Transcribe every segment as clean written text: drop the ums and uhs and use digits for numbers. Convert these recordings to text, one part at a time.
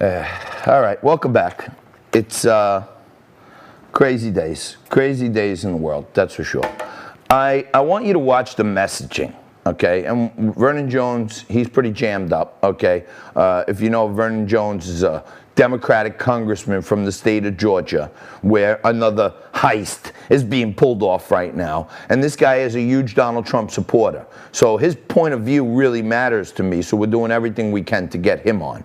All right, welcome back. It's crazy days in the world, that's for sure. I want you to watch the messaging, okay? And Vernon Jones, he's pretty jammed up, okay? If you know, Vernon Jones is a Democratic congressman from the state of Georgia, where another heist is being pulled off right now. And this guy is a huge Donald Trump supporter. So his point of view really matters to me, so we're doing everything we can to get him on.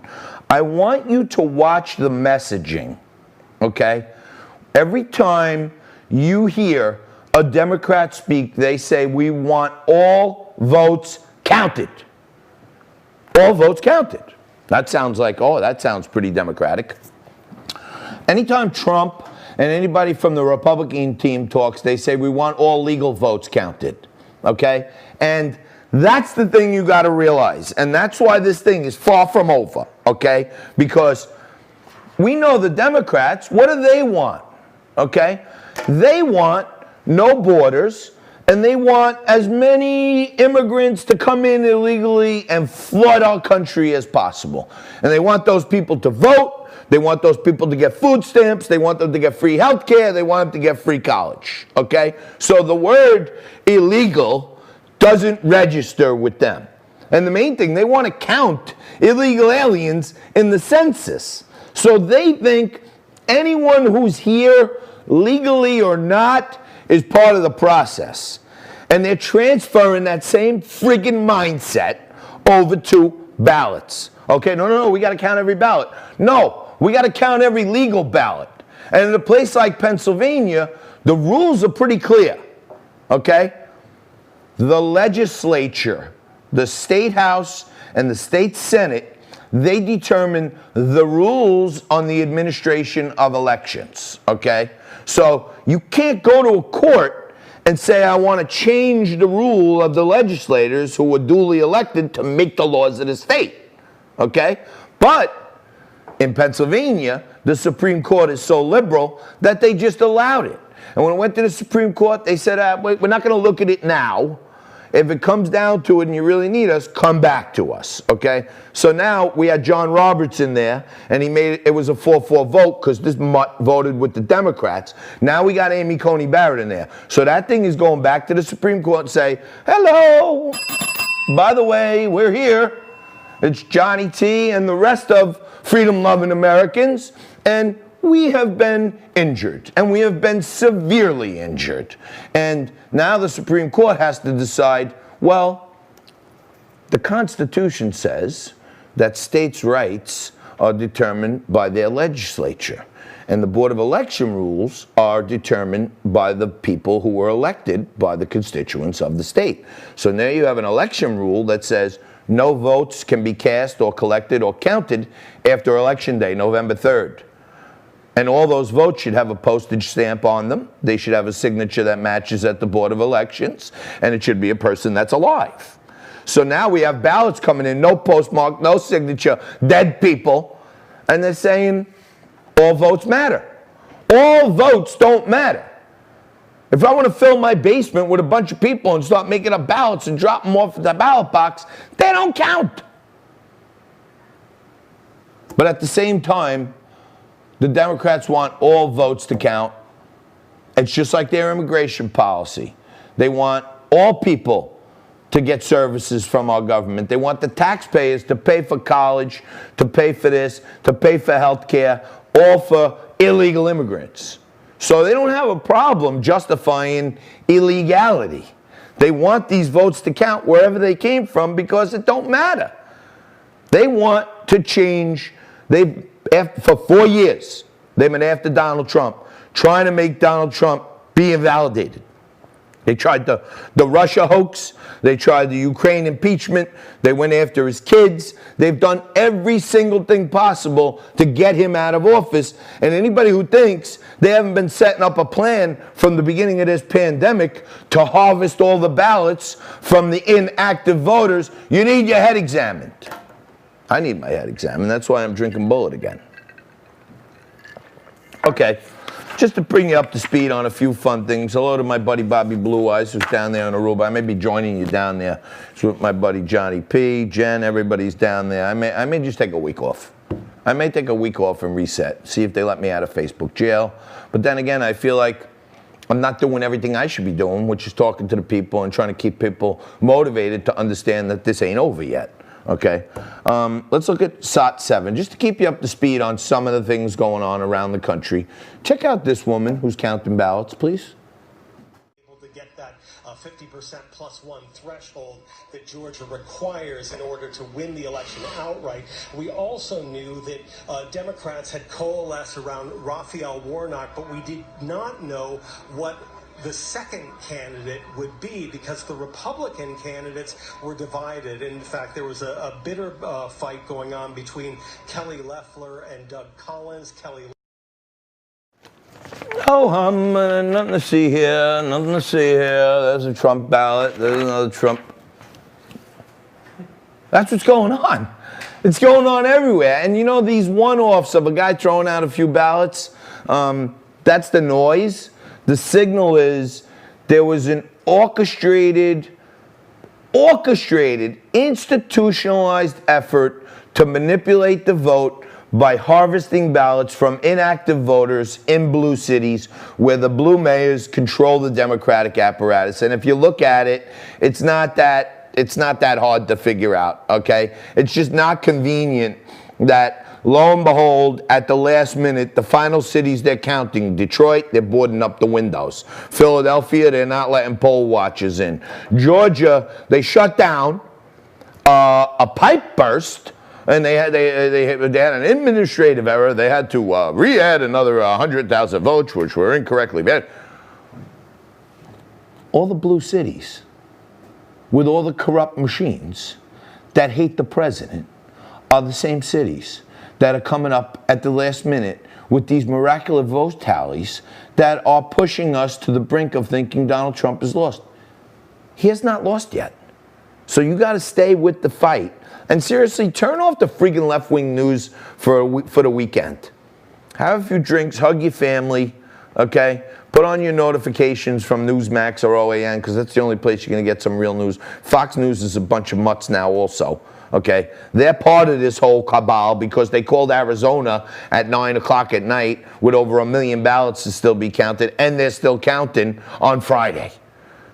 I want you to watch the messaging, okay? Every time you hear a Democrat speak, they say, we want all votes counted. All votes counted. That sounds like, oh, that sounds pretty democratic. Anytime Trump and anybody from the Republican team talks, they say, we want all legal votes counted, okay? And that's the thing you got to realize. And that's why this thing is far from over, okay? Because we know the Democrats, what do they want, okay? They want no borders, and they want as many immigrants to come in illegally and flood our country as possible. And they want those people to vote. They want those people to get food stamps. They want them to get free health care. They want them to get free college, okay? So the word illegal doesn't register with them. And the main thing, they want to count illegal aliens in the census. So they think anyone who's here, legally or not, is part of the process. And they're transferring that same friggin' mindset over to ballots. Okay, no, we got to count every ballot. No, we got to count every legal ballot. And in a place like Pennsylvania, the rules are pretty clear, okay? The legislature, the state house, and the state senate, they determine the rules on the administration of elections, okay? So you can't go to a court and say, I want to change the rule of the legislators who were duly elected to make the laws of the state, okay? But in Pennsylvania, the Supreme Court is so liberal that they just allowed it. And when it went to the Supreme Court, they said, we're not going to look at it now. If it comes down to it and you really need us, come back to us, okay? So now we had John Roberts in there, and he made it was a 4-4 vote because this mutt voted with the Democrats. Now we got Amy Coney Barrett in there. So that thing is going back to the Supreme Court and say, hello, by the way, we're here. It's Johnny T and the rest of freedom-loving Americans, and we have been injured, and we have been severely injured. And now the Supreme Court has to decide, well, the Constitution says that states' rights are determined by their legislature, and the Board of Election rules are determined by the people who were elected by the constituents of the state. So now you have an election rule that says no votes can be cast or collected or counted after Election Day, November 3rd. And all those votes should have a postage stamp on them. They should have a signature that matches at the Board of Elections, and it should be a person that's alive. So now we have ballots coming in, no postmark, no signature, dead people, and they're saying all votes matter. All votes don't matter. If I want to fill my basement with a bunch of people and start making up ballots and drop them off at the ballot box, they don't count. But at the same time, the Democrats want all votes to count. It's just like their immigration policy. They want all people to get services from our government. They want the taxpayers to pay for college, to pay for this, to pay for health care, all for illegal immigrants. So they don't have a problem justifying illegality. They want these votes to count wherever they came from because it don't matter. They want to change. For 4 years, they've been after Donald Trump, trying to make Donald Trump be invalidated. They tried the Russia hoax. They tried the Ukraine impeachment. They went after his kids. They've done every single thing possible to get him out of office. And anybody who thinks they haven't been setting up a plan from the beginning of this pandemic to harvest all the ballots from the inactive voters, you need your head examined. I need my head examined. That's why I'm drinking Bullet again. Okay, just to bring you up to speed on a few fun things. Hello to my buddy Bobby Blue Eyes, who's down there on Aruba. I may be joining you down there. It's with my buddy Johnny P, Jen, everybody's down there. I may just take a week off. I may take a week off and reset, see if they let me out of Facebook jail. But then again, I feel like I'm not doing everything I should be doing, which is talking to the people and trying to keep people motivated to understand that this ain't over yet. Okay, let's look at SOT 7, just to keep you up to speed on some of the things going on around the country. Check out this woman who's counting ballots, please. To get that 50% plus one threshold that Georgia requires in order to win the election outright. We also knew that Democrats had coalesced around Raphael Warnock, but we did not know what the second candidate would be, because the Republican candidates were divided. In fact, there was a bitter fight going on between Kelly Loeffler and Doug Collins. Oh, nothing to see here, nothing to see here. There's a Trump ballot, there's another Trump. That's what's going on. It's going on everywhere. And you know, these one-offs of a guy throwing out a few ballots, that's the noise. The signal is there was an orchestrated, institutionalized effort to manipulate the vote by harvesting ballots from inactive voters in blue cities where the blue mayors control the Democratic apparatus. And if you look at it, it's not that hard to figure out, okay? It's just not convenient that, lo and behold, at the last minute, the final cities they're counting, Detroit, they're boarding up the windows. Philadelphia, they're not letting poll watchers in. Georgia, they shut down. A pipe burst, and they had an administrative error. They had to re-add another 100,000 votes, which were incorrectly bad. All the blue cities, with all the corrupt machines that hate the president, are the same cities that are coming up at the last minute with these miraculous vote tallies that are pushing us to the brink of thinking Donald Trump is lost. He has not lost yet. So you got to stay with the fight. And seriously, turn off the freaking left-wing news for the weekend. Have a few drinks, hug your family, okay? Put on your notifications from Newsmax or OAN, because that's the only place you're going to get some real news. Fox News is a bunch of mutts now also. Okay, they're part of this whole cabal because they called Arizona at 9 o'clock at night with over 1 million ballots to still be counted, and they're still counting on Friday.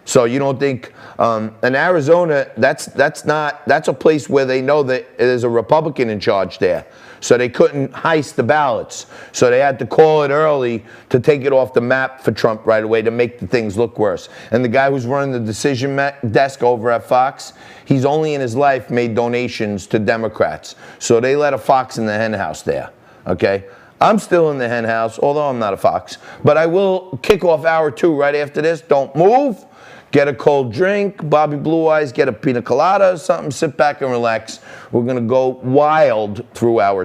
So you don't think, in Arizona, that's a place where they know that there's a Republican in charge there. So they couldn't heist the ballots. So they had to call it early to take it off the map for Trump right away to make the things look worse. And the guy who's running the decision desk over at Fox, he's only in his life made donations to Democrats. So they let a fox in the hen house there, okay? I'm still in the hen house, although I'm not a fox. But I will kick off hour 2 right after this. Don't move. Get a cold drink, Bobby Blue Eyes, get a pina colada or something, sit back and relax. We're going to go wild through hour 2.